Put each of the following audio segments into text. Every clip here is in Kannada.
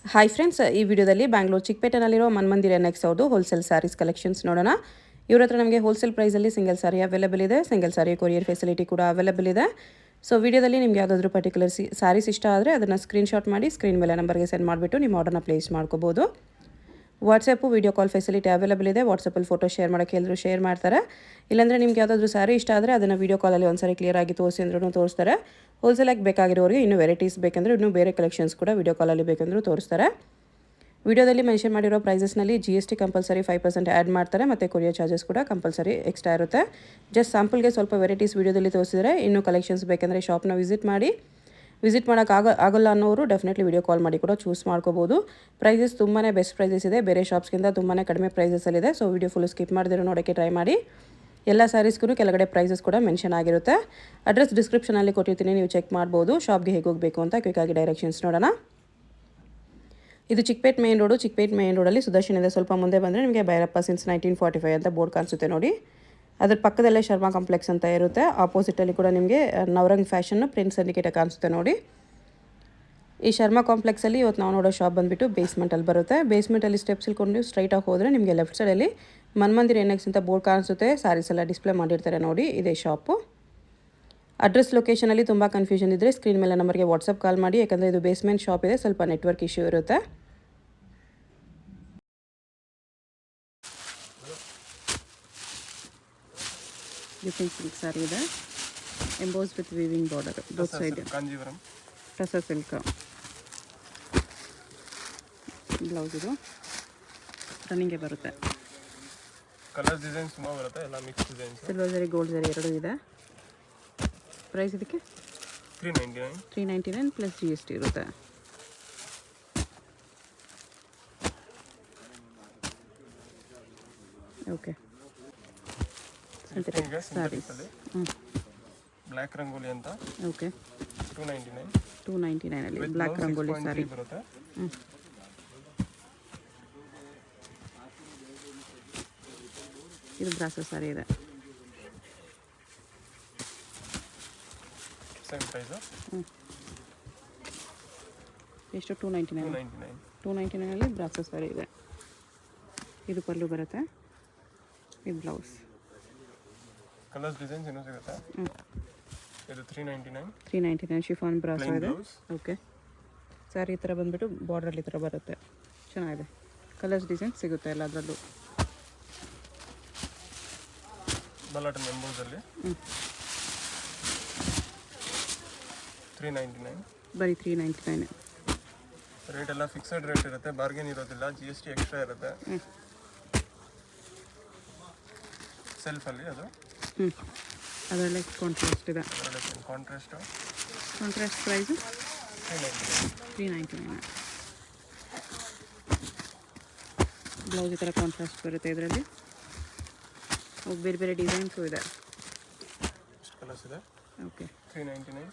ಹಾಯ್ ಫ್ರೆಂಡ್ಸ್, ಈ ವಿಡಿಯೋದಲ್ಲಿ ಬ್ಯಾಂಗ್ಳೂರು ಚಿಕ್ಕಪೇಟೆನಲ್ಲಿರೋ ಮನ್ಮಂದಿರ ನೆಕ್ಸ್ಟ್ ಅವ್ರದ್ದು ಹೋಲ್ಸೇಲ್ ಸ್ಯಾರೀಸ್ ಕಲೆಕ್ಷನ್ಸ್ ನೋಡೋಣ. ಇವ್ರ ಹತ್ರ ನಮಗೆ ಹೋಲ್ಸೇಲ್ ಪ್ರೈಸಲ್ಲಿ ಸಿಂಗಲ್ ಸಾರಿ ಅವೈಲೇಬಲ್ ಇದೆ. ಸಿಂಗಲ್ ಸಾರಿ ಕೊರಿಯರ್ ಫೆಸಿಲಿಟಿ ಕೂಡ ಅವೈಲೇಬಲ್ ಇದೆ. ಸೊ ವಿಡಿಯೋದಲ್ಲಿ ನಿಮ್ಗೆ ಯಾವುದಾದ್ರೂ ಪರ್ಟಿಕ್ಯುಲರ್ ಸ್ಯಾರೀಸ್ ಇಷ್ಟ ಆದರೆ ಅದನ್ನು ಸ್ಕ್ರೀನ್ಶಾಟ್ ಮಾಡಿ ಸ್ಕ್ರೀನ್ ಮೇಲೆ ನಂಬರ್ಗೆ ಸೆಂಡ್ ಮಾಡಿಬಿಟ್ಟು ನಿಮ್ಮ ಆರ್ಡರ್ನ ಪ್ಲೇಸ್ ಮಾಡ್ಕೋಬೋದು. WhatsApp video call facility available ಇದೆ. ವಾಟ್ಸಪ್ಪಲ್ಲಿ ಫೋಟೋ ಶೇರ್ ಮಾಡೋಕ್ಕೆ ಎಲ್ಲರೂ ಶೇರ್ ಮಾಡ್ತಾರೆ. ಇಲ್ಲಾಂದರೆ ನಿಮ್ಗೆ ಯಾವುದಾದ್ರೂ ಸ್ಯಾರಿ ಇಷ್ಟ ಆದರೆ ಅದನ್ನು ವೀಡಿಯೋ ಕಾಲಲ್ಲಿ ಒಂದ್ಸರಿ ಕ್ಲಿಯರಾಗಿ ತೋರಿಸಿ ಅಂದ್ರೂ ತೋರಿಸ್ತಾರೆ. ಹೋಲ್ಸೇಲಾಗಿ ಬೇಕಾಗಿರೋರಿಗೆ ಇನ್ನೂ ವೆರೈಟೀಸ್ ಬೇಕಂದರೆ ಇನ್ನೂ ಬೇರೆ ಕಲೆಕ್ಷನ್ಸ್ ಕೂಡ ವೀಡಿಯೋ ಕಾಲಲ್ಲಿ ಬೇಕಂದ್ರೂ ತೋರಿಸ್ತಾರೆ. ವಿಡಿಯೋದಲ್ಲಿ ಮೆನ್ಷನ್ ಮಾಡಿರೋ ಪ್ರೈಸಸ್ನಲ್ಲಿ GST ಕಂಪಲ್ಸರಿ 5% ಆ್ಯಡ್ ಮಾಡ್ತಾರೆ ಮತ್ತು ಕೊರಿಯರ್ ಚಾರ್ಜಸ್ ಕೂಡ ಕಂಪಲ್ಸರಿ ಎಕ್ಸ್ಟ್ರಾ ಇರುತ್ತೆ. ಜಸ್ಟ್ ಸ್ಯಾಂಪಲ್ಗೆ ಸ್ವಲ್ಪ ವೆರೈಟೀಸ್ ವಿಡಿಯೋದಲ್ಲಿ ತೋರಿಸಿದರೆ ಇನ್ನೂ ಕಲೆಕ್ಷನ್ಸ್ ಬೇಕಂದರೆ ಶಾಪ್ನ ವಿಸಿಟ್ ಮಾಡೋಕ್ಕಾಗಲ್ಲ ಅನ್ನೋರು ಡೆಫಿನೆಟ್ಲಿ ವಿಡಿಯೋ ಕಾಲ್ ಮಾಡಿ ಕೂಡ ಚೂಸ್ ಮಾಡ್ಕೋಬೋದು. ಪ್ರೈಸಸ್ ತುಂಬಾ ಬೆಸ್ಟ್ ಪ್ರೈಸಸ್ ಇದೆ. ಬೇರೆ ಶಾಪ್ಸ್ಗಿಂತ ತುಂಬಾ ಕಡಿಮೆ ಪ್ರೈಸಸಲ್ಲಿದೆ. ಸೊ ವಿಡಿಯೋ ಫುಲ್ ಸ್ಕಿಪ್ ಮಾಡಿದ್ರೆ ನೋಡೋಕ್ಕೆ ಟ್ರೈ ಮಾಡಿ. ಎಲ್ಲ ಸ್ಯಾರೀಸ್ಗೂ ಕೆಳಗಡೆ ಪ್ರೈಸಸ್ ಕೂಡ ಮೆನ್ಷನ್ ಆಗಿರುತ್ತೆ. ಅಡ್ರೆಸ್ ಡಿಸ್ಕ್ರಿಪ್ಷನಲ್ಲಿ ಕೊಟ್ಟಿರ್ತೀನಿ, ನೀವು ಚೆಕ್ ಮಾಡ್ಬೋದು. ಶಾಪ್ಗೆ ಹೇಗೆ ಹೋಗಬೇಕು ಅಂತ ಕ್ವಿಕ್ಕಾಗಿ ಡೈರೆಕ್ಷನ್ಸ್ ನೋಡೋಣ. ಇದು ಚಿಕ್ಕಪೇಟ್ ಮೇನ್ ರೋಡಲ್ಲಿ ಸುದರ್ಶನದಿಂದ ಸ್ವಲ್ಪ ಮುಂದೆ ಬಂದರೆ ನಿಮಗೆ ಭೈರಪ್ಪ ಸಿನ್ಸ್ 1945 ಅಂತ ಬೋರ್ಡ್ ಕಾಣಿಸುತ್ತೆ ನೋಡಿ. ಅದ್ರ ಪಕ್ಕದಲ್ಲೇ ಶರ್ಮಾ ಕಾಂಪ್ಲೆಕ್ಸ್ ಅಂತ ಇರುತ್ತೆ. ಆಪೋಸಿಟಲ್ಲಿ ಕೂಡ ನಿಮಗೆ ನವರಂಗ್ ಫ್ಯಾಷನ್ ಪ್ರಿನ್ಸ್ ಸಿಂಡಿಕೇಟ್ ಕಾಣಿಸುತ್ತೆ ನೋಡಿ. ಈ ಶರ್ಮಾ ಕಾಂಪ್ಲೆಕ್ಸಲ್ಲಿ ಇವತ್ತು ನಾವು ನೋಡೋ ಶಾಪ್ ಬಂದುಬಿಟ್ಟು ಬೇಸ್ಮೆಂಟಲ್ಲಿ ಬರುತ್ತೆ. ಬೇಸ್ಮೆಂಟಲ್ಲಿ ಸ್ಟೆಪ್ಸ್ ಇಳ್ಕೊಂಡು ಸ್ಟ್ರೈಟಾಗಿ ಹೋದರೆ ನಿಮಗೆ ಲೆಫ್ಟ್ ಸೈಡಲ್ಲಿ ಮನ್ಮಂದಿರ NX ಅಂತ ಬೋರ್ಡ್ ಕಾಣಿಸುತ್ತೆ. ಸ್ಯಾರೀಸ್ ಎಲ್ಲ ಡಿಸ್ಪ್ಲೇ ಮಾಡಿರ್ತಾರೆ ನೋಡಿ, ಇದೇ ಶಾಪು. ಅಡ್ರೆಸ್ ಲೊಕೇಶನಲ್ಲಿ ತುಂಬ ಕನ್ಫ್ಯೂಷನ್ ಇದ್ದರೆ ಸ್ಕ್ರೀನ್ ಮೇಲೆ ನಂಬರ್ಗೆ ವಾಟ್ಸಪ್ ಕಾಲ್ ಮಾಡಿ. ಯಾಕಂದರೆ ಇದು ಬೇಸ್ಮೆಂಟ್ ಶಾಪ್ ಇದೆ, ಸ್ವಲ್ಪ ನೆಟ್ವರ್ಕ್ ಇಶ್ಯೂ ಇರುತ್ತೆ. ಡಿಫ್ರೆಂಟ್ ಸಿಲ್ಕ್ ಸ್ಯಾರಿ ಇದೆ, emboss with weaving border both side. Kanjivaram ಟಸ ಸಿಲ್ಕ್ ಬ್ಲೌಸ್ ಇದು ರನ್ನಿಂಗ್ಗೆ ಬರುತ್ತೆ. ಕಲರ್ಸ್ ಡಿಸೈನ್ಸ್ ತುಂಬ ಬರುತ್ತೆ, ಎಲ್ಲ mix designs. Silver zari gold zari ಎರಡೂ ಇದೆ. ಪ್ರೈಸ್ ಇದಕ್ಕೆ 399 ಪ್ಲಸ್ GST ಇರುತ್ತೆ. ಓಕೆ, ಸ್ಯಾರೀಸ್ ಬ್ಲ್ಯಾಕ್ ರಂಗೋಲಿ ಅಂತ. ಓಕೆ, 299 ಅಲ್ಲಿ ಬ್ಲ್ಯಾಕ್ ರಂಗೋಲಿ ಸ್ಯಾರಿ ಬರುತ್ತೆ. ಇದು ಬ್ರಾಸೋ ಸ್ಯಾರಿ ಇದೆ. Same price. ಎಷ್ಟು? 299 ಅಲ್ಲಿ ಬ್ರಾಸೋ ಸ್ಯಾರಿ ಇದೆ. ಇದು ಪಲ್ಲು ಬರುತ್ತೆ, ಇದು ಬ್ಲೌಸ್. ಕಲರ್ಸ್ ಡಿಸೈನ್ಸ್ ಇನ್ನೂ ಸಿಗುತ್ತೆ. ಇದು 399 ಶಿಫಾನ್ ಬ್ರಾಸೋ ಇದೆ. ಓಕೆ, ಸ್ಯಾರಿ ಈ ಥರ ಬಂದುಬಿಟ್ಟು ಬಾರ್ಡ್ರಲ್ಲಿ ಈ ಥರ ಬರುತ್ತೆ, ಚೆನ್ನಾಗಿದೆ. ಕಲರ್ಸ್ ಡಿಸೈನ್ ಸಿಗುತ್ತೆ ಎಲ್ಲದರಲ್ಲೂ. ಬಲಾಟನ್ ಎಂಬೋಸಲ್ಲಿ 399. ಬರೀ 399. ರೇಟ್ ಎಲ್ಲ ಫಿಕ್ಸೆಡ್ ರೇಟ್ ಇರುತ್ತೆ, ಬಾರ್ಗೇನ್ ಇರೋದಿಲ್ಲ. GST ಎಕ್ಸ್ಟ್ರಾ ಇರುತ್ತೆ. ಸೆಲ್ಫಲ್ಲಿ ಅದು ಅದರಲ್ಲೇ ಕಾಂಟ್ರಾಸ್ಟ್ ಇದೆ. Contrast price 399. ಬ್ಲೌಸ್ ಈ ಥರ ಕಾಂಟ್ರಾಸ್ಟ್ ಬರುತ್ತೆ. ಇದರಲ್ಲಿ ಬೇರೆ ಬೇರೆ ಡಿಸೈನ್ಸು ಇದೆ. ಎಷ್ಟು ಕಲರ್ಸ್ ಇದೆ? ಓಕೆ, 399.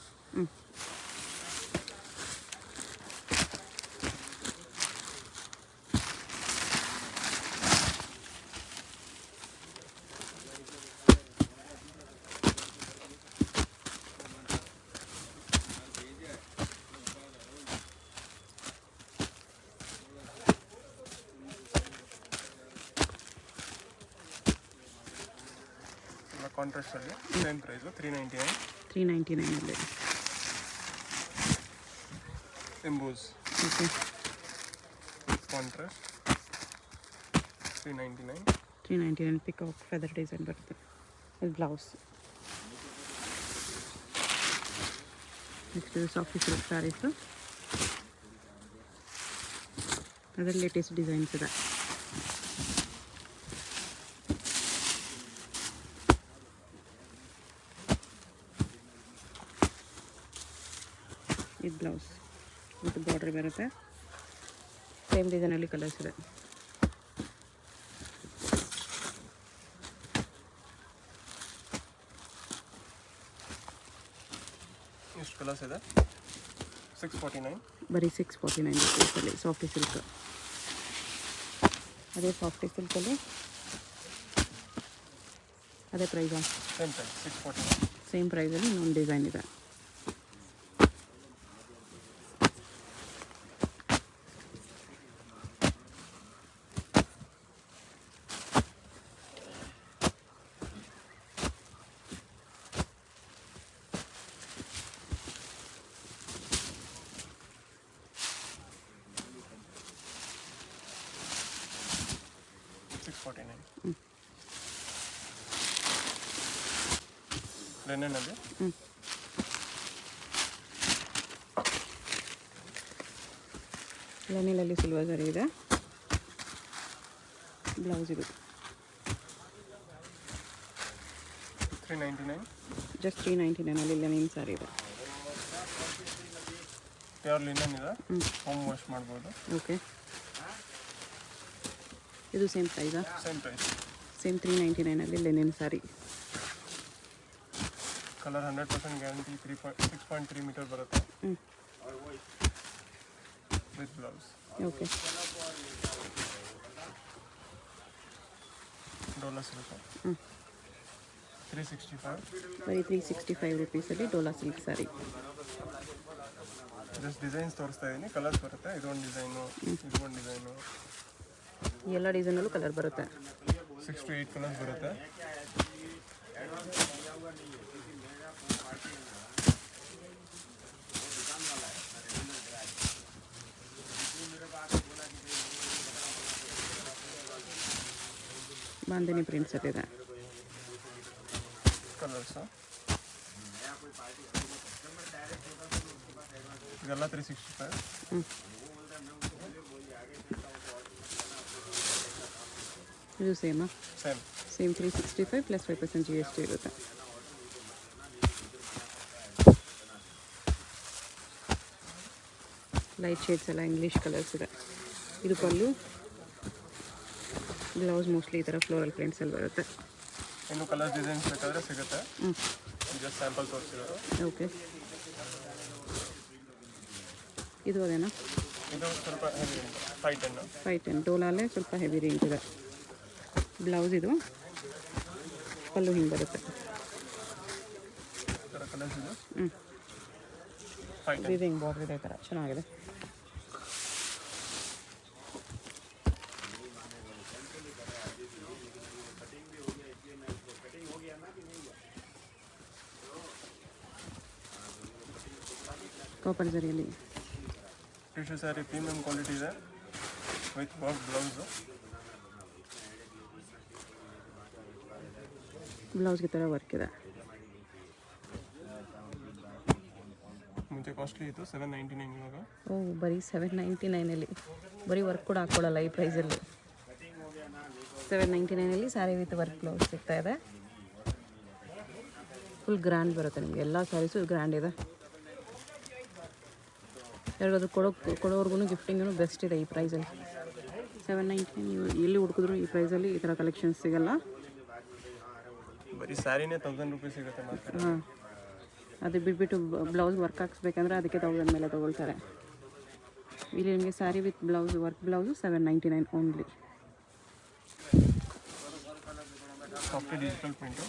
ಕಾಂಟ್ರಾಸ್ಟಲ್ಲಿ ಸೇಮ್ ಪ್ರೈಸು 399 ಅಲ್ಲಿ emboss. Okay, contrast 399 peacock feather design ಬರುತ್ತೆ. ಇದು ಬ್ಲೌಸ್. ನೆಕ್ಸ್ಟ್ ಇದು ಸಾಫ್ಟ್ ಸಿಲ್ಕ್ ಸ್ಯಾರೀಸು, ಅದರಲ್ಲಿ ಲೇಟೆಸ್ಟ್ ಡಿಸೈನ್ಸ್ ಇದೆ. ಇದು ಬ್ಲೌಸ್ ವಿತ್ ಬಾರ್ಡರ್ ಬರುತ್ತೆ. ಸೇಮ್ ಡಿಸೈನಲ್ಲಿ ಕಲರ್ಸ್ ಇದೆ. ಎಷ್ಟು ಕಲರ್ಸ್ ಇದೆ? 649. ಬರೀ 649 ರುಪೀಸಲ್ಲಿ ಸಾಫ್ಟಿ ಸಿಲ್ಕ್. ಅದೇ ಸಾಫ್ಟಿ ಸಿಲ್ಕಲ್ಲಿ ಅದೇ ಪ್ರೈಸಾ? Same price 649. ಸೇಮ್ ಪ್ರೈಸಲ್ಲಿ ಇನ್ನೊಂದು ಡಿಸೈನ್ ಇದೆ. 649. ಲೆನೆನಲ್ಲಿ ಲೆನಿನಲ್ಲಿ ಸಿಲ್ವರ್ ಸರಿ ಇದೆ. ಬ್ಲೌಸ್ ಇದು 399. ಜಸ್ಟ್ 399 ಲೆನಿನ್ ಸಾರಿ ಇದೆ. ಪ್ಯೂರ್ ಲಿನನ್ ಇದೆ, ಹೋಮ್ ವಾಶ್ ಮಾಡ್ಬೋದು. ಓಕೆ, ಇದು ಸೇಮ್ ಪ್ರೈಸಾ? Same price, same 399 linen sari. Colour 100% guarantee. 6.3 metre ಬರುತ್ತೆ with blouse. Okay, Dola silk 365. ಬರೀ 365 ರುಪೀಸಲ್ಲಿ Dola silk sari. Just designs ತೋರಿಸ್ತಾ ಇದ್ದೀನಿ, ಕಲರ್ಸ್ ಬರುತ್ತೆ. ಇದೊಂದು ಡಿಸೈನು, ಇದೊಂದು ಡಿಸೈನು, ಎಲ್ಲ ಡಿಸೈನಲ್ಲೂ ಕಲರ್ ಬರುತ್ತೆ. 6 to 8 ಕಲರ್ಸ್ ಬರುತ್ತೆ. ಬಾಂಧನಿ ಪ್ರಿಂಟ್ಸ್ ಇದೆ. ಕಲರ್ಸು ಇದೆಲ್ಲ 365. ಇದು ಸೇಮಾ? ಸೇಮ್ 365 ಪ್ಲಸ್ 5% GST ಇರುತ್ತೆ. ಲೈಟ್ ಶೇಡ್ಸ್ ಎಲ್ಲ ಇಂಗ್ಲೀಷ್ ಕಲರ್ಸ್ ಇದೆ. ಇದು ಪಲ್ಲು, ಬ್ಲೌಸ್ ಮೋಸ್ಟ್ಲಿ ಈ ಥರ ಫ್ಲೋರಲ್ ಪ್ರಿಂಟ್ಸಲ್ಲಿ ಬರುತ್ತೆ. ಇನ್ನು ಕಲರ್ ಡಿಸೈನ್ಸ್ ಬೇಕಾದರೆ ಸಿಗುತ್ತೆ. ಜಸ್ಟ್ ಸ್ಯಾಂಪಲ್ ತೋರಿಸಿದ್ರು. ಓಕೆ, ಇದು ಅದೇನಾ? ಇದು ಸ್ವಲ್ಪ ಹೆವಿ, 510. 510 ಡೋಲಾಲೆ ಸ್ವಲ್ಪ ಹೆವಿ ರೇಂಜ್ ಇದೆ. ಬ್ಲೌಸ್ ಇದು, ಪಲ್ಲು ಹಿಂಗೆ ಬರುತ್ತೆ. ಈ ಥರ ಕಲರ್ಸ್ ಇದೆ. 510. ವಿವಿಂಗ್ ಬಾರ್ಡರ್ ಇದೆ, ಈ ಥರ ಚೆನ್ನಾಗಿದೆ. ಕಾಪರ್ ಜರಿಯಲ್ಲಿ ಟಿಶ್ಯೂ ಸ್ಯಾರಿ ಪ್ರೀಮಿಯಂ ಕ್ವಾಲಿಟಿ ಇದೆ ವಿತ್ ವರ್ಕ್ ಬ್ಲೌಸು. ಬ್ಲೌಸ್ಗೆ ಥರ ವರ್ಕ್ ಇದೆ. ಮುಂಚೆ ಕಾಸ್ಟ್ಲಿ ಇತ್ತು, 799 ಇವಾಗ. ಓ, ಬರೀ 799 ಬರೀ ವರ್ಕ್ ಕೂಡ ಹಾಕ್ಕೊಳ್ಳಲ್ಲ ಈ ಪ್ರೈಸಲ್ಲಿ. 799 ಸ್ಯಾರಿ ವಿತ್ ವರ್ಕ್ ಬ್ಲೌಸ್ ಸಿಗ್ತಾ ಇದೆ. ಫುಲ್ ಗ್ರ್ಯಾಂಡ್ ಬರುತ್ತೆ ನಿಮಗೆ. ಎಲ್ಲ ಸ್ಯಾರೀಸು ಗ್ರ್ಯಾಂಡ್ ಇದೆ. ಯಾರಿಗಾದ್ರೂ ಕೊಡೋರ್ಗು ಗಿಫ್ಟಿಂಗೂ ಬೆಸ್ಟ್ ಇದೆ ಈ ಪ್ರೈಸಲ್ಲಿ. 799 ನೀವು ಎಲ್ಲಿ ಹುಡುಕಿದ್ರು ಈ ಪ್ರೈಸಲ್ಲಿ ಈ ಥರ ಕಲೆಕ್ಷನ್ಸ್ ಸಿಗಲ್ಲ. ಬರೀ ಸ್ಯಾರಿನೇ 1000 ರೂಪೀಸ್ ಸಿಗುತ್ತೆ ಮಾತ್ರ. ಹಾಂ, ಅದು ಬಿಟ್ಬಿಟ್ಟು ಬ್ಲೌಸ್ ವರ್ಕ್ ಹಾಕ್ಸ್ಬೇಕಂದ್ರೆ ಅದಕ್ಕೆ 1000 ಮೇಲೆ ತೊಗೊಳ್ತಾರೆ. ಇಲ್ಲಿ ನಿಮಗೆ sari with blouse work blouse 799 only. Soft digital print,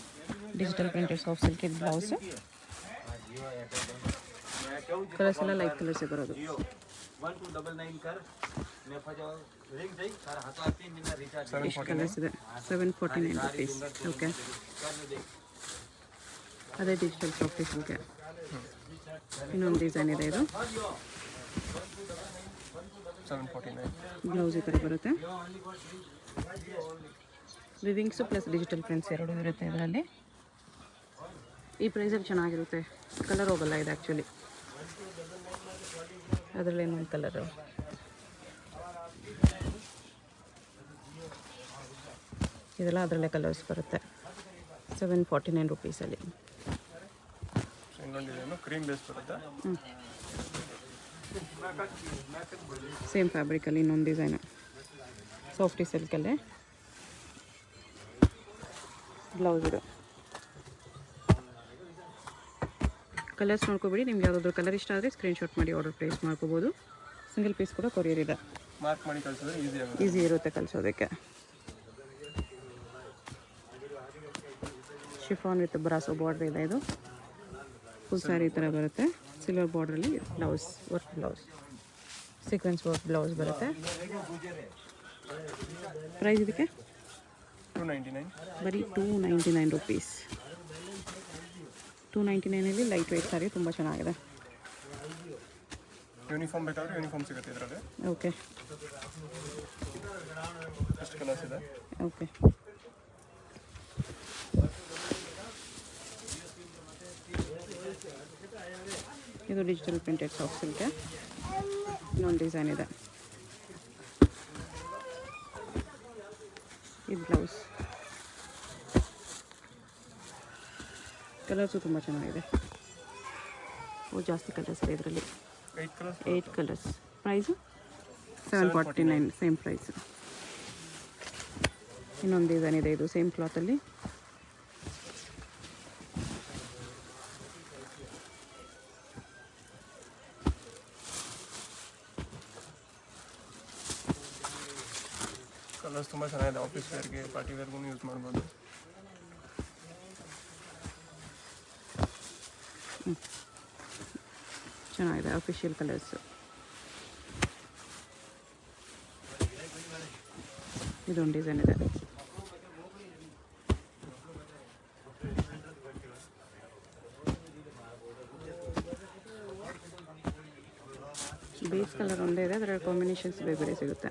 digital printed soft silk blouse. Colours ಎಲ್ಲ ಲೈಟ್ ಕಲರ್ಸೇ ಬರೋದು. ಎಷ್ಟು ಕಲರ್ಸ್ ಇದೆ? 749 ರುಪೀಸ್. ಓಕೆ, ಅದೇ ಡಿಜಿಟಲ್ ಸಾಫ್ಟ್ ಸಿಲ್ಕ್. ಇನ್ನೊಂದು ಡಿಸೈನ್ ಇದೆ, ಇದು 749. ಬ್ಲೌಸ್ ಈ ಥರ ಬರುತ್ತೆ. ವಿವಿಂಗ್ಸು ಪ್ಲಸ್ ಡಿಜಿಟಲ್ ಪ್ರಿಂಟ್ಸ್ ಎರಡು ಇರುತ್ತೆ ಇದರಲ್ಲಿ. ಈ ಪ್ರೈಸಲ್ಲಿ ಚೆನ್ನಾಗಿರುತ್ತೆ, ಕಲರ್ ಹೋಗಲ್ಲ ಇದು ಆ್ಯಕ್ಚುಲಿ. ಅದರಲ್ಲಿ ಇನ್ನೊಂದು ಕಲರು, ಇದೆಲ್ಲ ಅದರಲ್ಲೇ ಕಲರ್ಸ್ ಬರುತ್ತೆ. 749 ರುಪೀಸಲ್ಲಿ. ಇನ್ನೊಂದು ಡಿಸೈನು ಕ್ರೀಮ್ ಬೇಸ್ ಬರುತ್ತೆ. ಸೇಮ್ ಫ್ಯಾಬ್ರಿಕಲ್ಲಿ ಇನ್ನೊಂದು ಡಿಸೈನು, ಸಾಫ್ಟಿ ಸಿಲ್ಕಲ್ಲೇ ಬ್ಲೌಸ್ ಇದು. ಕಲರ್ಸ್ ನೋಡ್ಕೊಬೇಡಿ, ನಿಮ್ಗೆ ಯಾವುದಾದ್ರು ಕಲರ್ ಇಷ್ಟ ಆದರೆ ಸ್ಕ್ರೀನ್ಶಾಟ್ ಮಾಡಿ ಆರ್ಡರ್ ಪ್ಲೇಸ್ ಮಾಡ್ಕೋಬೋದು. ಸಿಂಗಲ್ ಪೀಸ್ ಕೂಡ ಕೊರಿಯರ್ ಇದೆ. ಮಾರ್ಕ್ ಮಾಡಿ ಕಳಿಸಿದ್ರೆ ಈಸಿ ಆಗುತ್ತೆ. ಈಸಿ ಇರುತ್ತೆ ಕಲಿಸೋದಕ್ಕೆ. ಶಿಫಾನ್ ವಿತ್ ಬ್ರಾಸೋ ಬಾರ್ಡರ್ ಇದೆ. ಇದು ಫುಲ್ ಸ್ಯಾರಿ ಥರ ಬರುತ್ತೆ. ಸಿಲ್ವರ್ ಬಾರ್ಡ್ರಲ್ಲಿ blouse work blouse, sequence work blouse ಬರುತ್ತೆ. ಪ್ರೈಸ್ ಇದಕ್ಕೆ 299. ಬರೀ 299 ರುಪೀಸ್. 299 ಲೈಟ್ ವೆಯ್ಟ್ ಸ್ಯಾರಿ ತುಂಬ ಚೆನ್ನಾಗಿದೆ. ಯೂನಿಫಾರ್ಮ್ ಬೇಕಾದರೆ ಯೂನಿಫಾರ್ಮ್ ಸಿಗುತ್ತೆ ಇದರಲ್ಲಿ. ಓಕೆ ಎಷ್ಟು ಕಲರ್ಸ್ ಇದೆ. ಓಕೆ ಇದು ಡಿಜಿಟಲ್ ಪ್ರಿಂಟೆಡ್ ಸಾಫ್ಟ್ ಸಿಲ್ಕ್. ಇನ್ನೊಂದು ಡಿಸೈನ್ ಇದೆ. ಇದು ಬ್ಲೌಸ್. ಕಲರ್ಸು ತುಂಬ ಚೆನ್ನಾಗಿದೆ. ಜಾಸ್ತಿ ಕಲರ್ಸ್ ಇದೆ ಇದರಲ್ಲಿ. 8 ಕಲರ್ಸ್. Price 749, same price. ಇನ್ನೊಂದು ಡಿಸೈನ್ ಇದೆ, ಇದು ಸೇಮ್ ಕ್ಲಾತಲ್ಲಿ. ಕಲರ್ಸ್ ತುಂಬ ಚೆನ್ನಾಗಿದೆ. ಆಫೀಸ್ ವೇರ್ಗೆ ಪಾರ್ಟಿ ವೇರ್ಗೂ ಯೂಸ್ ಮಾಡ್ಬೋದು. ಚೆನ್ನಾಗಿದೆ ಅಫಿಷಿಯಲ್ ಕಲರ್ಸು. ಇದೊಂದು ಡಿಸೈನ್ ಇದೆ. ಬೇಸ್ ಕಲರ್ ಒಂದೇ ಇದೆ, ಅದರ ಕಾಂಬಿನೇಷನ್ಸ್ ಬೇರೆ ಬೇರೆ ಸಿಗುತ್ತೆ.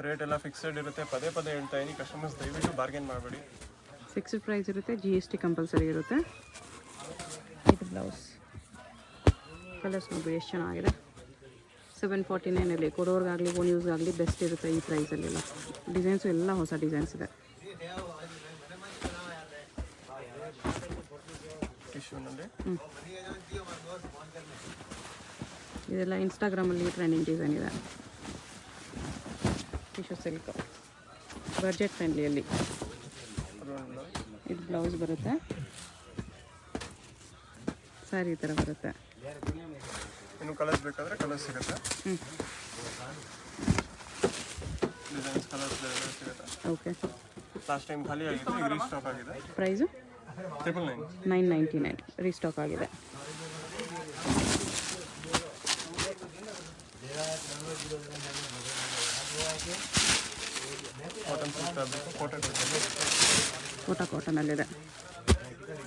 ರೇಟ್ ಎಲ್ಲ ಫಿಕ್ಸೆಡ್ ಇರುತ್ತೆ. ಪದೇ ಪದೇ ಹೇಳ್ತಾ ಇದ್ದೀನಿ, ಕಸ್ಟಮರ್ಸ್ ದಯವಿಟ್ಟು ಬಾರ್ಗೇನ್ ಮಾಡಬೇಡಿ. ಫಿಕ್ಸ್ಡ್ ಪ್ರೈಸ್ ಇರುತ್ತೆ, GST ಕಂಪಲ್ಸರಿ ಇರುತ್ತೆ. ಇದು ಬ್ಲೌಸ್. ಕಲರ್ಸ್ ನೋಡಿ ಎಷ್ಟು ಚೆನ್ನಾಗಿದೆ. 749 ಕೊಡೋರ್ಗಾಗಲಿ ಓನ್ ಯೂಸ್ಗಾಗಲಿ ಬೆಸ್ಟ್ ಇರುತ್ತೆ ಈ ಪ್ರೈಸಲ್ಲೆಲ್ಲ. ಡಿಸೈನ್ಸು ಎಲ್ಲ ಹೊಸ ಡಿಸೈನ್ಸ್ ಇದೆ. ಇದೆಲ್ಲ ಇನ್ಸ್ಟಾಗ್ರಾಮಲ್ಲಿ ಟ್ರೆಂಡಿಂಗ್ ಡಿಸೈನ್ ಇದೆ. ಟಿಶ್ಯೂ ಸಿಲ್ಕ್ ಬಡ್ಜೆಟ್ ಫ್ರೆಂಡ್ಲಿಯಲ್ಲಿ. ಇದು ಬ್ಲೌಸ್ ಬರುತ್ತೆ, ಸ್ಯಾರಿ ಈ ಥರ ಬರುತ್ತೆ. ಇನ್ನು ಕಲರ್ಸ್ ಬೇಕಾದರೆ ಕಲರ್ಸ್ ಸಿಗುತ್ತೆ. ಡಿಸೈನ್ಸ್ ಕಲರ್ಸ್ ಸಿಗುತ್ತೆ. ಓಕೆ. ಲಾಸ್ಟ್ ಟೈಮ್ ಖಾಲಿ ಆಗಿದೆ, ಈಗ ರೀಸ್ಟಾಕ್ ಆಗಿದೆ. ಪ್ರೈಸು 999 ರೀಸ್ಟಾಕ್ ಆಗಿದೆ. ಕೋಟಾ ಕಾಟನಲ್ಲಿದೆ.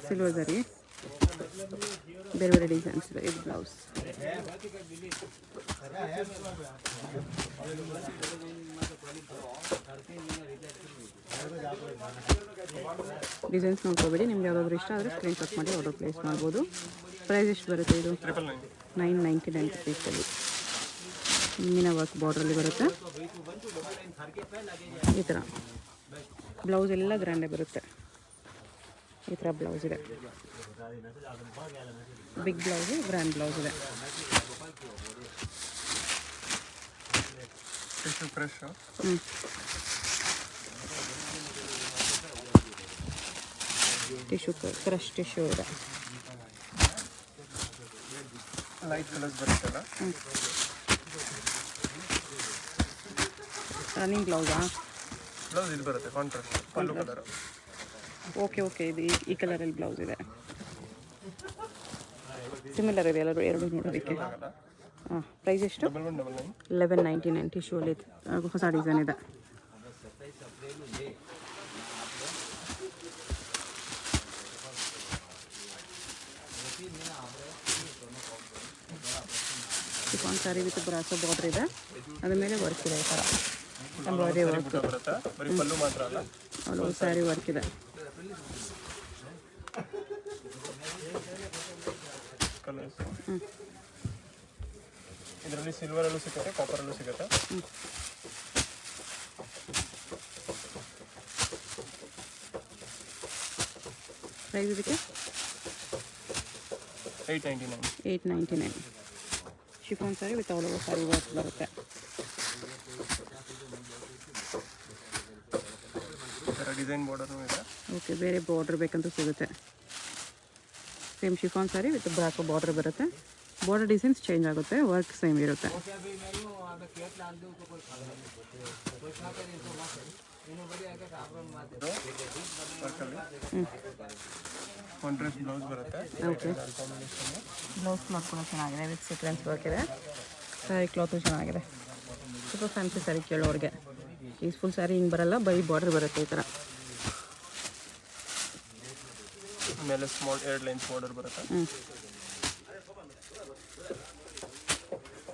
ಸಿಲ್ವರ್ ಜರಿ, ಬೇರೆ ಬೇರೆ ಡಿಸೈನ್ಸ್ ಇದೆ. ಇದು ಬ್ಲೌಸ್. ಡಿಸೈನ್ಸ್ ನೋಡ್ಕೋಬೇಡಿ, ನಿಮ್ಗೆ ಯಾವುದಾದ್ರು ಇಷ್ಟ ಆದರೆ ಸ್ಕ್ರೀನ್ಶಾಟ್ ಮಾಡಿ ಆರ್ಡರ್ ಪ್ಲೇಸ್ ಮಾಡ್ಬೋದು. ಪ್ರೈಸ್ ಎಷ್ಟು ಬರುತ್ತೆ ಇದು? 999 ರುಪೀಸಲ್ಲಿ. ಮೀನಾ ವರ್ಕ್ ಬಾರ್ಡ್ರಲ್ಲಿ ಬರುತ್ತೆ. ಈ ಥರ ಬ್ಲೌಸ್ ಎಲ್ಲ ಗ್ರ್ಯಾಂಡೇ ಬರುತ್ತೆ. ಈ ಥರ ಬ್ಲೌಸ್ ಇದೆ. ಬಿಗ್ ಬ್ಲೌಸು, ಗ್ರ್ಯಾಂಡ್ ಬ್ಲೌಸ್ ಇದೆ. ಟಿಶ್ಯೂ ಕ್ರಶ್ ಟಿಶ್ಯೂ ಇದೆ. ಲೈಟ್ ಕಲರ್ಸ್ ಬರುತ್ತಲ್ಲ. ರನ್ನಿಂಗ್ ಬ್ಲೌಸಾ? ಬ್ಲೌಸ್ ಇದು ಬರುತ್ತೆ ಕಾಂಟ್ರಾಸ್ಟ್ ಪಲ್ಲು ಕಲರ್. Okay okay. ಇದು ಈ ಕಲರಲ್ಲಿ ಬ್ಲೌಸ್ ಇದೆ. ಸಿಮಿಲರ್ ಇದೆ ಎಲ್ಲರೂ ಎರಡು ನೋಡೋದಕ್ಕೆ. ಹಾಂ. ಪ್ರೈಸ್ ಎಷ್ಟು? 1199 ಟಿಶ್ಯೂಲಿ ಹೊಸ ಡಿಸೈನ್ ಇದೆ. ಚಿಫಾನ್ ಸ್ಯಾರಿ ವಿತ್ ಬ್ರಾಸೋ ಬಾರ್ಡರ್ ಇದೆ, ಅದ್ರ ಮೇಲೆ ವರ್ಕ್ ಇದೆ. ಈ ಥರ ಎಂಬ್ರಾಯ್ಡ್ರಿ ವರ್ಕ್ ಬರುತ್ತೆ. ಬರೀ ಪಲ್ಲು ಮಾತ್ರ ಅಲ್ಲ, ಅಲ್ಲೂ ಸ್ಯಾರಿ ವರ್ಕ್ ಇದೆ. ಕಲರ್ಸ್ ಇದರಲ್ಲಿ ಸಿಲ್ವರಲ್ಲೂ ಸಿಗುತ್ತೆ, ಕಾಪರಲ್ಲೂ ಸಿಗುತ್ತೆ. ಪ್ರೈಸ್ ಇದಕ್ಕೆ 899. Chiffon sari with all over sari work ಬರುತ್ತೆ. ಡಿಸೈನ್ ಬಾರ್ಡರ್ನೂ ಇದೆ. ಓಕೆ. ಬೇರೆ ಬಾರ್ಡರ್ ಬೇಕಂತೂ ಸಿಗುತ್ತೆ. Same chiffon sari with brasso border ಬರುತ್ತೆ. ಬಾರ್ಡರ್ ಡಿಸೈನ್ಸ್ ಚೇಂಜ್ ಆಗುತ್ತೆ, ವರ್ಕ್ ಸೇಮ್ ಇರುತ್ತೆ. ಕಾಂಟ್ರಾಸ್ಟ್ ಬ್ಲೌಸ್ ಬರುತ್ತೆ. ಓಕೆ. ಬ್ಲೌಸ್ ಕ್ಲಾತ್ ಕೂಡ ಚೆನ್ನಾಗಿದೆ, ವಿತ್ ಸೀಕ್ವೆನ್ಸ್ ವರ್ಕ್ ಇದೆ. ಸ್ಯಾರಿ ಕ್ಲಾತು ಚೆನ್ನಾಗಿದೆ. ಸ್ವಲ್ಪ ಫ್ಯಾನ್ಸಿ ಸ್ಯಾರಿ ಕೇಳೋರಿಗೆ. ಈ ಫುಲ್ ಸ್ಯಾರಿ ಹಿಂಗೆ ಬರಲ್ಲ, ಬರೀ ಬಾರ್ಡರ್ ಬರುತ್ತೆ ಈ ಥರ. ಮೇಲೆ ಸ್ಮಾಲ್ 2 ಲೈನ್ಸ್ ಬಾರ್ಡರ್ ಬರುತ್ತೆ.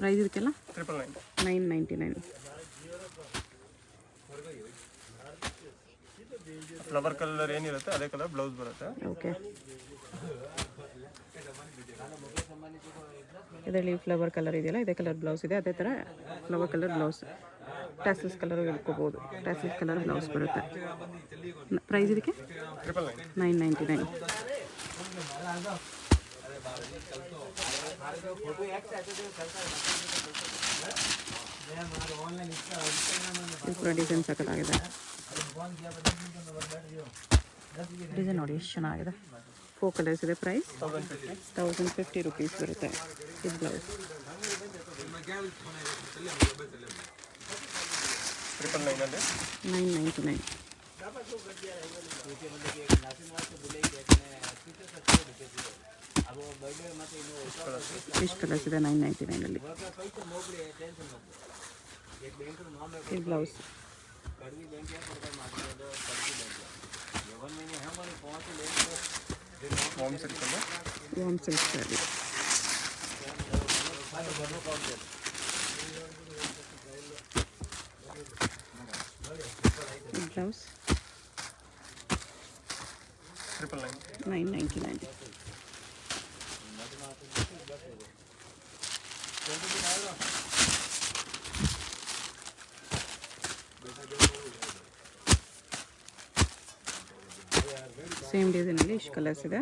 ಪ್ರೈಸ್ ಇದಕ್ಕೆಲ್ಲ 999. 999. ಫ್ಲವರ್ ಕಲರ್ ಏನಿರುತ್ತೆ ಅದೇ ಕಲರ್ ಬ್ಲೌಸ್ ಬರುತ್ತೆ. ಓಕೆ, ಇದರಲ್ಲಿ ಫ್ಲವರ್ ಕಲರ್ ಇದೆಯಲ್ಲ, ಇದೇ ಕಲರ್ ಬ್ಲೌಸ್ ಇದೆ. ಅದೇ ಥರ flower colour blouse, tassels colour ಹೇಳ್ಕೋಬೋದು. ಟ್ಯಾಸಲ್ಸ್ ಕಲರ್ ಬ್ಲೌಸ್ ಬರುತ್ತೆ. ಪ್ರೈಸ್ ಇದಕ್ಕೆ 999. ಇದು ಕೂಡ ಡಿಸೈನ್ ಸಖತ್ತಾಗಿದೆ. ಡಿಸೈನ್ ನೋಡಿ ಎಷ್ಟು ಚೆನ್ನಾಗಿದೆ. 4 ಕಲರ್ಸ್ ಇದೆ. ಪ್ರೈಸ್ 1050 ರುಪೀಸ್ ಬರುತ್ತೆ. ಇದು ಬ್ಲೌಸ್ 999. ಫಿಶ್ ಕಲರ್ಸ್ ಇದೆ 999 ಇದು ಬ್ಲೌಸ್ ವಾಮ್ ಸಿಲ್ಕ್ ಸ್ಯಾರಿ. ಬ್ಲೌಸ್ 999. ಸೇಮ್ ಡಿಸೈನಲ್ಲಿ ಇಷ್ಟು ಕಲರ್ಸ್ ಇದೆ.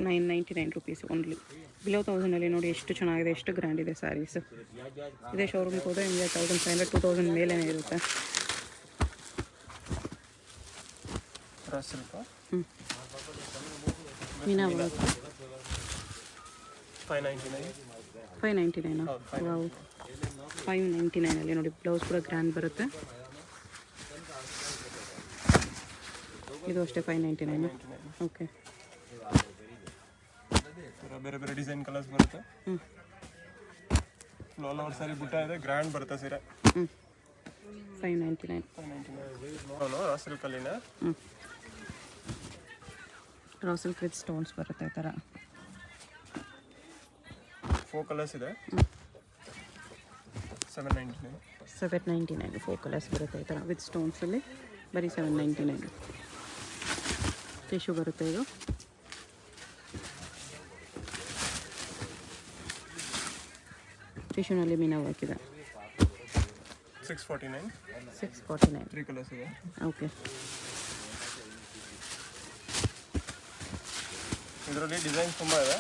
999 ರುಪೀಸ್ ಓನ್ಲಿ. ಬಿಲೋ 1000ಅಲ್ಲಿ ನೋಡಿ ಎಷ್ಟು ಚೆನ್ನಾಗಿದೆ, ಎಷ್ಟು ಗ್ರ್ಯಾಂಡ್ ಇದೆ ಸ್ಯಾರೀಸ್. ಇದೇ ಶೋರೂಮ್ಗೆ ಹೋದರೆ ನಿಮಗೆ 1500 2000 ಮೇಲೇ ಇರುತ್ತೆ. ಮೀನಾ ವರ್ಕ್ 599. ವಾವ್, 599ಅಲ್ಲಿ ನೋಡಿ ಬ್ಲೌಸ್ ಕೂಡ ಗ್ರ್ಯಾಂಡ್ ಬರುತ್ತೆ. ಇದು ಅಷ್ಟೇ 599. ಓಕೆ, ಬೇರೆ ಬೇರೆ ಡಿಸೈನ್ ಕಲರ್ಸ್ ಬರುತ್ತೆ. ಆಲ್ ಓವರ್ ಸಾರಿ ಬುಟ್ಟ ಇದೆ, ಗ್ರ್ಯಾಂಡ್ ಬರುತ್ತೆ ಸೀರೆ. 599. ರಾ ಸಿಲ್ಕ್ ಅಲ್ಲಿನ ರಾ ಸಿಲ್ಕ್ ವಿತ್ ಸ್ಟೋನ್ಸ್ ಬರುತ್ತೆ ಈ ಥರ. 4 ಕಲರ್ಸ್ ಇದೆ. 799. 799 4 ಕಲರ್ಸ್ ಬರುತ್ತೆ ಈ ಥರ ವಿತ್ ಸ್ಟೋನ್ಸಲ್ಲಿ. ಬರೀ 799. ಟಿಶ್ಯೂ ಬರುತ್ತೆ ಇದು. ಟಿಶ್ಯೂನಲ್ಲಿ ಮೀನಾ ವರ್ಕ್ ಇದೆ. 649. 649. 3 ಕಲರ್ಸ್ ಇದೆ. ಓಕೆ, ಇದರಲ್ಲಿ ಡಿಸೈನ್ಸ್ ತುಂಬ ಇದೆ.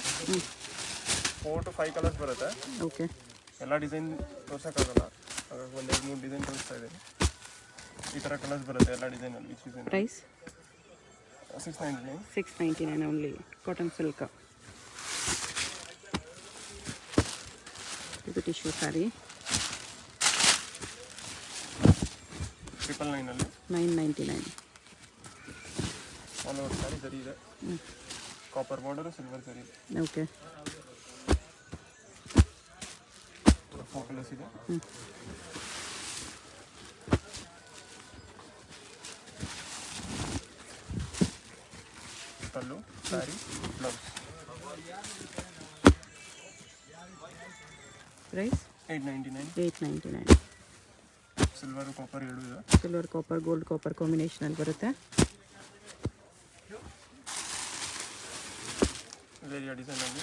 4 to 5 ಕಲರ್ಸ್ ಬರುತ್ತೆ. ಓಕೆ, ಎಲ್ಲ ಡಿಸೈನ್ ತೋರ್ಸೋಕ್ಕಾಗಲ್ಲ, ಹಾಗಾಗಿ 1-2-3 ಡಿಸೈನ್ ತೋರಿಸ್ತಾ ಇದ್ದೀನಿ. ಈ ಥರ ಕಲರ್ಸ್ ಬರುತ್ತೆ ಎಲ್ಲ ಡಿಸೈನಲ್ಲಿ. ಪ್ರೈಸ್ 699. 699 ಓನ್ಲಿ. Cotton silk. ಇದು tissue sari 999. 999. All over sari ಸರಿ ಇದೆ. ಕಾಪರ್ ಬಾರ್ಡರು, ಸಿಲ್ವರ್ ಸರಿ ಇದೆ. ಓಕೆ, 4 ಕಲರ್ಸ್ ಇದೆ. Pallu, sari, blouse. Price 899. 899. Silver copper ಎರಡು ಇದೆ. ಸಿಲ್ವರ್ ಕಾಪರ್ ಗೋಲ್ಡ್ ಕಾಪರ್ ಕಾಂಬಿನೇಷನಲ್ಲಿ ಬರುತ್ತೆ. ವೇರಿಯಾ ಡಿಸೈನಲ್ಲಿ.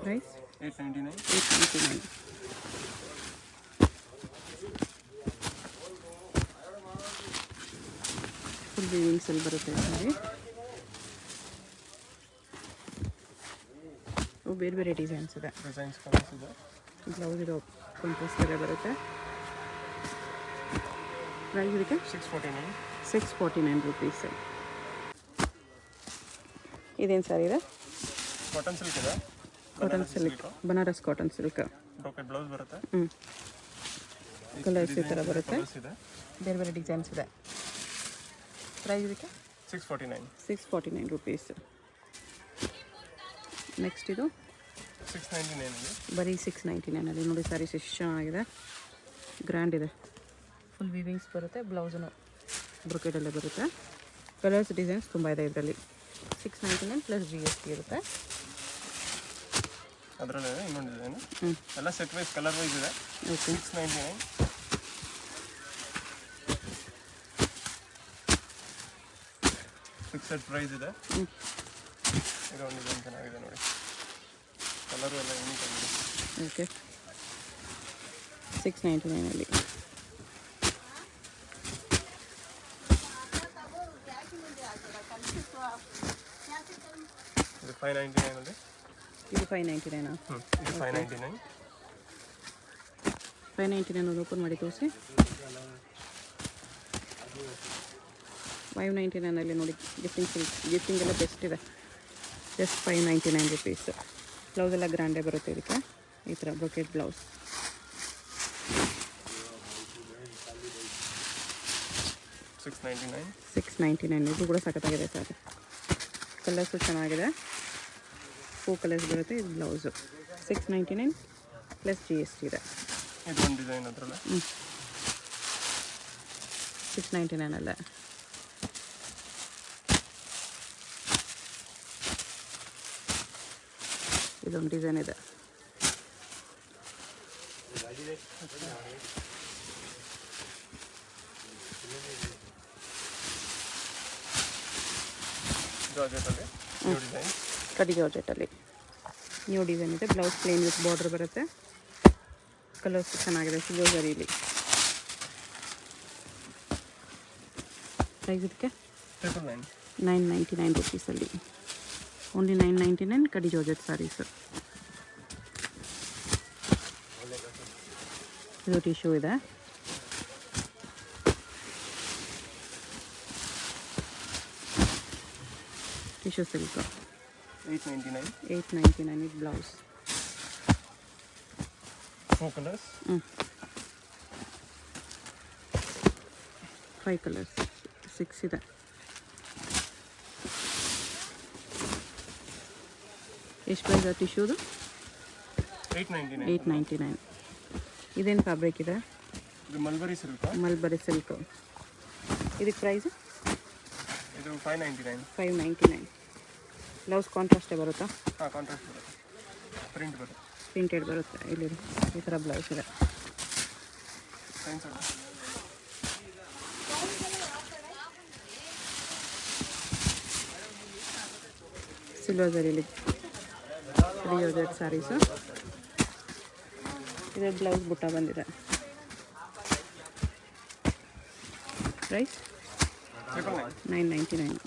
ಪ್ರೈಸ್ 899. 899. ಫುಲ್ ವೀವಿಂಗ್ಸಲ್ಲಿ ಬರುತ್ತೆ ಸಾರಿ. ಬೇರೆ ಬೇರೆ ಡಿಸೈನ್ಸ್ ಇದೆ. ಡಿಸೈನ್ಸ್ ಕಲರ್ಸ್ ಇದೆ. ಬ್ಲೌಸ್ ಇದು ಕಾಂಟ್ರಾಸ್ಟ್ ಕಲರ್ ಬರುತ್ತೆ. ಪ್ರೈಸ್ ಇದಕ್ಕೆ 649. 649 ರುಪೀಸ್. ಇದೇನು ಸರ್ ಇದೆ? ಕಾಟನ್ ಸಿಲ್ಕ್ ಇದೆ. Cotton silk, Banaras cotton silk. Brocade blouse ಬರುತ್ತೆ. ಕಲರ್ಸ್ ಈ ಥರ ಬರುತ್ತೆ. ಇದೆ. ಬೇರೆ ಬೇರೆ ಡಿಸೈನ್ಸ್ ಇದೆ. ಪ್ರೈಸ್ ಇದಕ್ಕೆ 649. 649 ರುಪೀಸ್. ನೆಕ್ಸ್ಟ್ ಇದು 699 ಇದೆ. ಬರೀ 699 ನೋಡಿ ಸ್ಯಾರೀಸ್ ಎಷ್ಟು ಚೆನ್ನಾಗಿದೆ. ಗ್ರ್ಯಾಂಡ್ ಇದೆ, ಫುಲ್ ವಿವಿಂಗ್ಸ್ ಬರುತ್ತೆ, ಬ್ಲೌಸನ್ನು ಬ್ರೊಕೆಡಲ್ಲೇ ಬರುತ್ತೆ. ಕಲರ್ಸ್ ಡಿಸೈನ್ಸ್ ತುಂಬ ಇದೆ ಇದರಲ್ಲಿ. 699 ಪ್ಲಸ್ GST ಇರುತ್ತೆ. ಅದರಲ್ಲೇ ಇನ್ನೊಂದು ಡಿಸೈನು ಎಲ್ಲ ಸೆಟ್ ವೈಸ್ ಕಲರ್ ವೈಸ್ ಇದೆ. ಓಕೆ 699 ಫಿಕ್ಸೆಡ್ ಪ್ರೈಸ್ ಇದೆ. ಇದೊಂದು ಡಿಸೈನ್ ಚೆನ್ನಾಗಿದೆ ನೋಡಿ, ಕಲರು ಎಲ್ಲ ಯೂನಿಕ್ ಆಗಿದೆ. ಓಕೆ 699 ಇದು 599 ಅಲ್ಲಿ. ಇದು 599 ಇದು 599. 599 ಒಂದು ಓಪನ್ ಮಾಡಿ ತೋರಿಸಿ. 599 ನೋಡಿ, ಗಿಫ್ಟಿಂಗ್ ಎಲ್ಲ ಬೆಸ್ಟ್ ಇದೆ. Just 599 rupees. ಬ್ಲೌಸ್ ಎಲ್ಲ ಗ್ರ್ಯಾಂಡೇ ಬರುತ್ತೆ ಇದಕ್ಕೆ, ಈ ಥರ ಬ್ರೊಕೆಟ್ ಬ್ಲೌಸ್. 699 ಇದು ಕೂಡ ಸಖತ್ತಾಗಿದೆ ಸರ್. ಕಲರ್ಸು ಚೆನ್ನಾಗಿದೆ, 4 ಕಲರ್ಸ್ ಬರುತ್ತೆ. ಇದು ಬ್ಲೌಸು 699 ಪ್ಲಸ್ GST ಇದೆ. ಇದೊಂದು ಡಿಸೈನ್ ಅದರಲ್ಲ 699 ಅಲ್ಲ. ಇದೊಂದು ಡಿಸೈನ್ ಇದೆ. ಜಾರ್ಜೆಟಲ್ಲಿ ನ್ಯೂ ಡಿಸೈನ್, ಕಡಿ ಜಾರ್ಜೆಟಲ್ಲಿ ನ್ಯೂ ಡಿಸೈನ್ ಇದೆ. ಬ್ಲೌಸ್ ಪ್ಲೇನ್ ವಿತ್ ಬಾರ್ಡರ್ ಬರುತ್ತೆ. ಕಲರ್ಸ್ ಚೆನ್ನಾಗಿದೆ, ಸಿಲ್ವರ್ ಜರೀಲಿ. ಪ್ರೈಸ್ ಇದಕ್ಕೆ 999 ರುಪೀಸಲ್ಲಿ. ಓನ್ಲಿ 999 ಕಡಿ ಜಾರ್ಜೆಟ್ ಸ್ಯಾರೀಸ್. ಇದು ಟಿಶ್ಯೂ ಇದೆ. ಟಿಶ್ಯೂ ಸಿಲ್ಕ್ 899 ಇದು ಬ್ಲೌಸ್. 4 ಕಲರ್ಸ್ 5 ಕಲರ್ಸ್ 6 ಇದೆ. ಎಷ್ಟು ಪ್ರೈಸ್ ಆ ಟಿಶ್ಯೂದು? 899. ಇದೇನು ಫ್ಯಾಬ್ರಿಕ್ ಇದೆ? ಇದು ಮಲ್ಬರಿ ಸಿಲ್ಕ್. Mulberry silk. ಇದಕ್ಕೆ ಪ್ರೈಸು? ಇದು 599. ಬ್ಲೌಸ್ ಕಾಂಟ್ರಾಸ್ಟೇ ಬರುತ್ತಾ? ಹಾಂ, ಕಾಂಟ್ರಾಸ್ಟ್ ಬರುತ್ತೆ, ಪ್ರಿಂಟ್ ಬರುತ್ತೆ, ಪ್ರಿಂಟೆಡ್ ಬರುತ್ತೆ. ಇಲ್ಲಿ ಈ ಥರ ಬ್ಲೌಸ್ ಇದೆ. ಸಿಲ್ವರ್ ಜರೀಲಿ ಜಾರ್ಜೆಟ್ ಸ್ಯಾರೀಸು. ಇದು ಬ್ಲೌಸ್ ಬುಟ್ಟ ಬಂದಿದೆ. ಪ್ರೈಸ್ 999.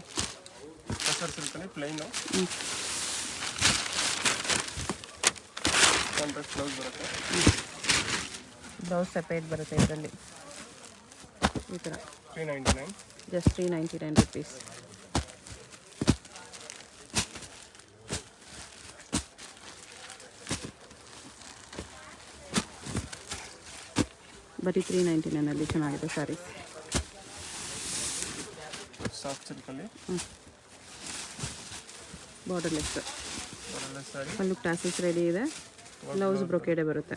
ಕಸರ್ ಸಿಲ್ಕಲ್ಲಿ ಪ್ಲೈನು ಕಾಂಟ್ರಾಸ್ಟ್ ಬ್ಲೌಸ್ ಬರುತ್ತೆ. ಬ್ಲೌಸ್ ಸಪ್ರೇಟ್ ಬರುತ್ತೆ ಇದರಲ್ಲಿ. ಈ ಥರ 399. Just 399 rupees. ಬರೀ 399 ಚೆನ್ನಾಗಿದೆ ಸ್ಯಾರೀಸ್. ಸಾಫ್ಟ್ ಸಿಲ್ಕಲ್ಲಿ borderless sari. Full tassels ready ಇದೆ. ಬ್ಲೌಸ್ ಬ್ರೊಕೇಡೆ ಬರುತ್ತೆ.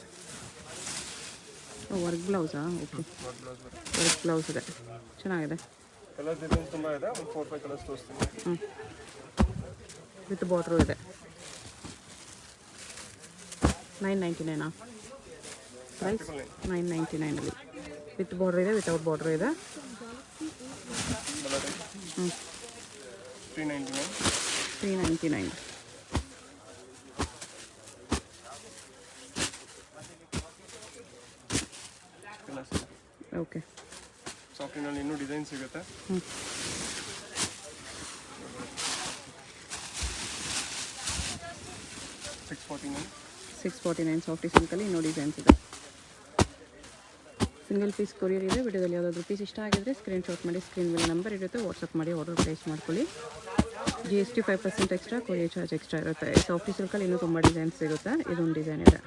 ವರ್ಕ್ ಬ್ಲೌಸಾ? ಓಕೆ, ಬ್ಲೌಸ್ ಬರುತ್ತೆ. ವರ್ಕ್ ಬ್ಲೌಸ್ ಇದೆ, ಚೆನ್ನಾಗಿದೆ. ಕಲರ್ ಡಿಸೈನ್ ತುಂಬ ಇದೆ, ಒಂದು 4-5 ಕಲರ್ಸ್ ತೋರಿಸ್ತೀನಿ. ವಿತ್ ಬಾರ್ಡ್ರು ಇದೆ. 999 ಪ್ರೈಸ್ 999 ವಿತ್ ಬಾರ್ಡ್ರ್ ಇದೆ, ವಿತೌಟ್ ಬಾರ್ಡ್ರ್ ಇದೆ. 399. ಓಕೆ, ಸಾಫ್ಟಿನಲ್ಲಿ ಇನ್ನೂ ಡಿಸೈನ್ ಸಿಗುತ್ತೆ. 649 ಸಾಫ್ಟಿ ಸಿಲ್ಕಲ್ಲಿ ಇನ್ನೂ ಡಿಸೈನ್ಸ್ ಇದೆ. ಸಿಂಗಲ್ ಪೀಸ್ ಕೊರಿಯರ್ ಇದೆ. ವಿಡಿಯೋದಲ್ಲಿ ಯಾವುದಾದ್ರೂ ಪೀಸ್ ಇಷ್ಟ ಆಗಿದ್ರೆ ಸ್ಕ್ರೀನ್ಶಾಟ್ ಮಾಡಿ, ಸ್ಕ್ರೀನ್ ಮೇಲೆ ನಂಬರ್ ಇರುತ್ತೆ, ವಾಟ್ಸಪ್ ಮಾಡಿ ಆರ್ಡರ್ ಪ್ಲೇಸ್ ಮಾಡ್ಕೊಳ್ಳಿ. GST 5% extra, courier charge extra ಇರುತ್ತೆ. ಸಾಫ್ಟಿ ಸಿಲ್ಕಲ್ಲಿ ಇನ್ನೂ ತುಂಬ ಡಿಸೈನ್ಸ್ ಸಿಗುತ್ತೆ. ಇದೊಂದು ಡಿಸೈನ್ ಇದೆ.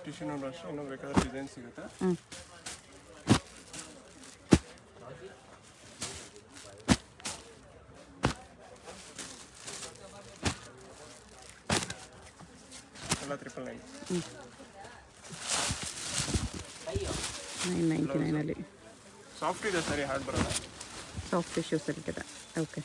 ಟಿಶ್ಯೂನಲ್ಲೂ ಅಷ್ಟೇ ಇನ್ನೂ ಬೇಕಾದ್ರೆ ಡಿಸೈನ್ ಸಿಗುತ್ತೆ. ಎಲ್ಲ 999. 999 ಸಾಫ್ಟ್ ಇದೆ ಸರಿ, ಹಾರ್ಡ್ ಬರೋಲ್ಲ. ಸಾಫ್ಟ್ ಟಿಶ್ಯೂ ಸಿಲ್ಕ್ ಇದೆ. ಓಕೆ.